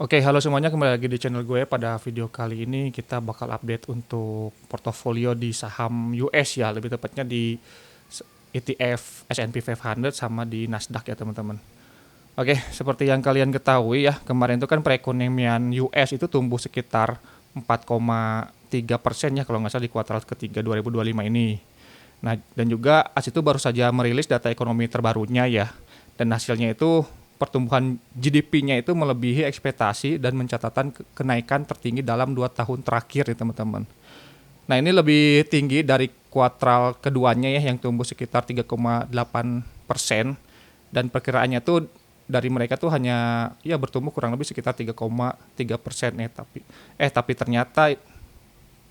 Oke, halo semuanya, kembali lagi di channel gue. Pada video kali ini kita bakal update untuk portofolio di saham US ya, lebih tepatnya di ETF S&P 500 sama di Nasdaq ya teman-teman. Oke, seperti yang kalian ketahui ya, kemarin itu kan perekonomian US itu tumbuh sekitar 4,3% ya kalau nggak salah di kuartal ketiga 2025 ini. Nah, dan juga AS itu baru saja merilis data ekonomi terbarunya ya. Dan hasilnya itu pertumbuhan GDP-nya itu melebihi ekspektasi dan mencatatkan kenaikan tertinggi dalam 2 tahun terakhir nih teman-teman. Nah, ini lebih tinggi dari kuartal keduanya ya yang tumbuh sekitar 3,8% dan perkiraannya tuh dari mereka tuh hanya ya bertumbuh kurang lebih sekitar 3,3% tapi ternyata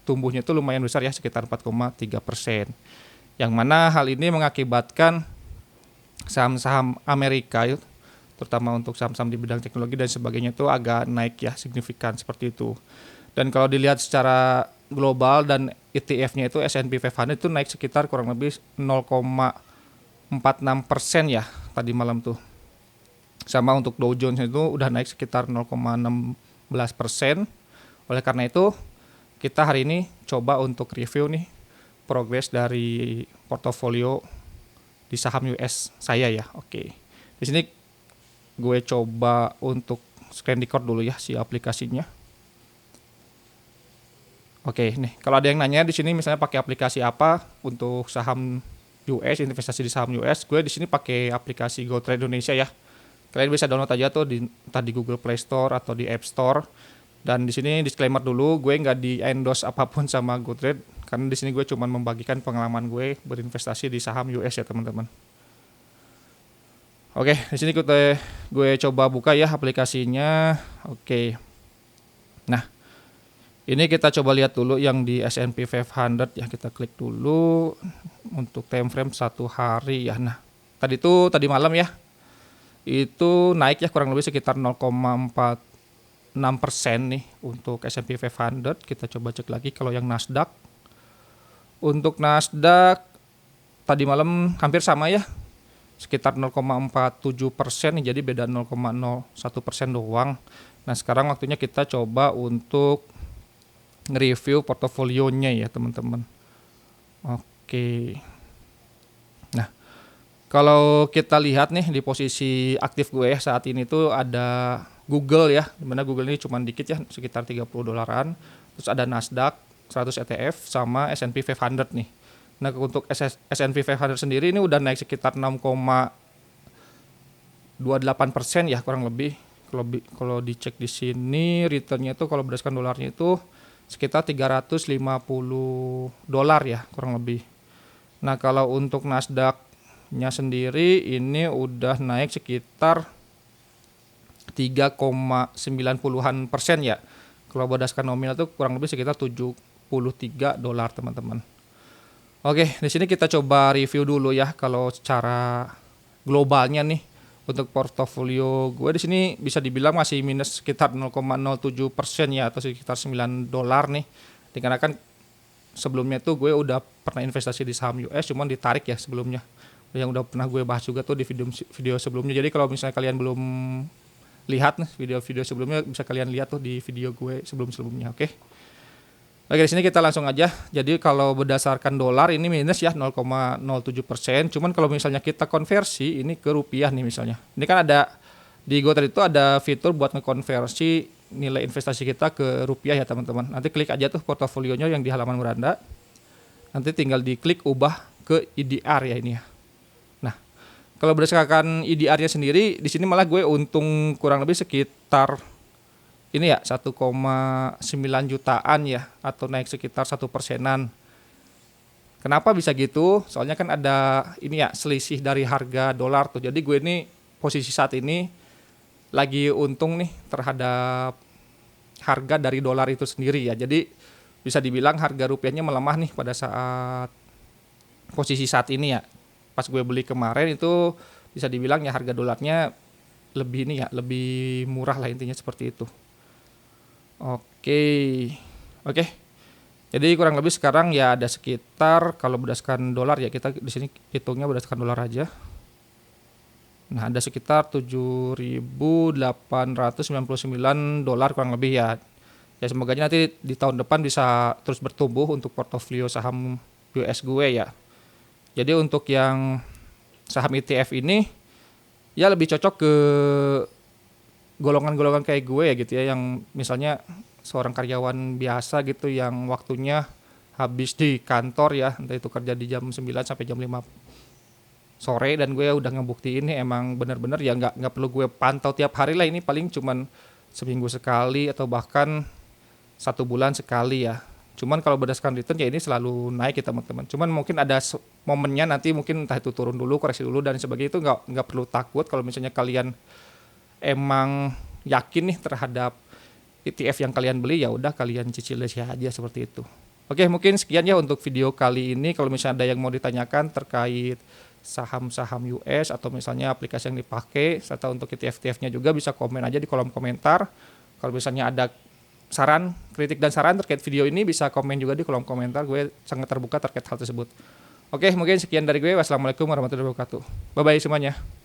tumbuhnya itu lumayan besar ya sekitar 4,3%. Yang mana hal ini mengakibatkan saham-saham Amerika terutama untuk saham-saham di bidang teknologi dan sebagainya itu agak naik ya signifikan seperti itu. Dan kalau dilihat secara global dan ETF-nya itu S&P 500 itu naik sekitar kurang lebih 0,46% ya tadi malam tuh. Sama untuk Dow Jones itu udah naik sekitar 0,16%. Oleh karena itu kita hari ini coba untuk review nih progres dari portofolio di saham US saya ya. Oke. Di sini gue coba untuk screen record dulu ya si aplikasinya. Oke, nih kalau ada yang nanya di sini misalnya pakai aplikasi apa untuk saham US, investasi di saham US, gue di sini pakai aplikasi GoTrade Indonesia ya. Kalian bisa download aja tuh entah di Google Play Store atau di App Store. Dan di sini disclaimer dulu, gue nggak di endorse apapun sama GoTrade karena di sini gue cuma membagikan pengalaman gue berinvestasi di saham US ya teman-teman. Oke, di sini gue coba buka ya aplikasinya. Oke. Nah, ini kita coba lihat dulu yang di S&P 500 ya, kita klik dulu untuk time frame 1 hari ya. Nah, tadi malam ya, itu naik ya kurang lebih sekitar 0,46% nih untuk S&P 500. Kita coba cek lagi kalau yang Nasdaq. Untuk Nasdaq tadi malam hampir sama ya, sekitar 0,47% nih, jadi beda 0,01% doang. Nah, sekarang waktunya kita coba untuk nge-review portofolionya ya teman-teman. Oke. Nah, kalau kita lihat nih di posisi aktif gue ya saat ini tuh ada Google ya, dimana Google ini cuma dikit ya, sekitar 30 dolaran. Terus ada Nasdaq 100 ETF sama S&P 500 nih. Nah, untuk S&P 500 sendiri ini udah naik sekitar 6,28% ya kurang lebih. Kalau dicek di sini returnnya itu kalau berdasarkan dolarnya itu sekitar 350 dolar ya kurang lebih. Nah, kalau untuk Nasdaq-nya sendiri ini udah naik sekitar 3,90-an% ya. Kalau berdasarkan nominal itu kurang lebih sekitar 73 dolar teman-teman. Oke, di sini kita coba review dulu ya kalau secara globalnya nih untuk portofolio gue di sini bisa dibilang masih minus sekitar 0,07% ya atau sekitar 9 dolar nih. Dikarenakan sebelumnya tuh gue udah pernah investasi di saham US cuman ditarik ya sebelumnya. Yang udah pernah gue bahas juga tuh di video sebelumnya. Jadi kalau misalnya kalian belum lihat nih video-video sebelumnya bisa kalian lihat tuh di video gue sebelum-sebelumnya, oke. Oke, di sini kita langsung aja. Jadi kalau berdasarkan dolar ini minus ya 0,07%. Cuman kalau misalnya kita konversi ini ke rupiah nih misalnya. Ini kan ada di GoTrade itu ada fitur buat ngekonversi nilai investasi kita ke rupiah ya teman-teman. Nanti klik aja tuh portofolionya yang di halaman beranda. Nanti tinggal diklik ubah ke IDR ya ini ya. Nah, kalau berdasarkan IDR-nya sendiri di sini malah gue untung kurang lebih sekitar ini ya 1,9 jutaan ya atau naik sekitar 1%-an. Kenapa bisa gitu? Soalnya kan ada ini ya selisih dari harga dolar tuh. Jadi gue ini posisi saat ini lagi untung nih terhadap harga dari dolar itu sendiri ya. Jadi bisa dibilang harga rupiahnya melemah nih pada saat posisi saat ini ya. Pas gue beli kemarin itu bisa dibilang ya harga dolarnya lebih ini ya, lebih murah lah intinya seperti itu. Oke. Oke. Jadi kurang lebih sekarang ya ada sekitar kalau berdasarkan dolar ya kita di sini hitungnya berdasarkan dolar aja. Nah, ada sekitar 7.899 dolar kurang lebih ya. Ya semoga aja nanti di tahun depan bisa terus bertumbuh untuk portofolio saham US gue ya. Jadi untuk yang saham ETF ini ya lebih cocok ke golongan-golongan kayak gue ya gitu ya, yang misalnya seorang karyawan biasa gitu yang waktunya habis di kantor ya, entah itu kerja di jam 9 sampai jam 5 sore, dan gue udah ngebuktiin nih emang bener-bener ya nggak perlu gue pantau tiap hari lah, ini paling cuman seminggu sekali atau bahkan 1 bulan sekali ya. Cuman kalau berdasarkan return ya ini selalu naik ya teman-teman. Cuman mungkin ada momennya nanti, mungkin entah itu turun dulu, koreksi dulu dan sebagainya, itu nggak perlu takut kalau misalnya kalian emang yakin nih terhadap ETF yang kalian beli, ya udah kalian cicil aja seperti itu. Oke, mungkin sekian ya untuk video kali ini. Kalau misalnya ada yang mau ditanyakan terkait saham-saham US atau misalnya aplikasi yang dipakai serta untuk ETF-ETF-nya juga, bisa komen aja di kolom komentar. Kalau misalnya ada saran, kritik dan saran terkait video ini, bisa komen juga di kolom komentar. Gue sangat terbuka terkait hal tersebut. Oke, mungkin sekian dari gue. Wassalamualaikum warahmatullahi wabarakatuh. Bye-bye semuanya.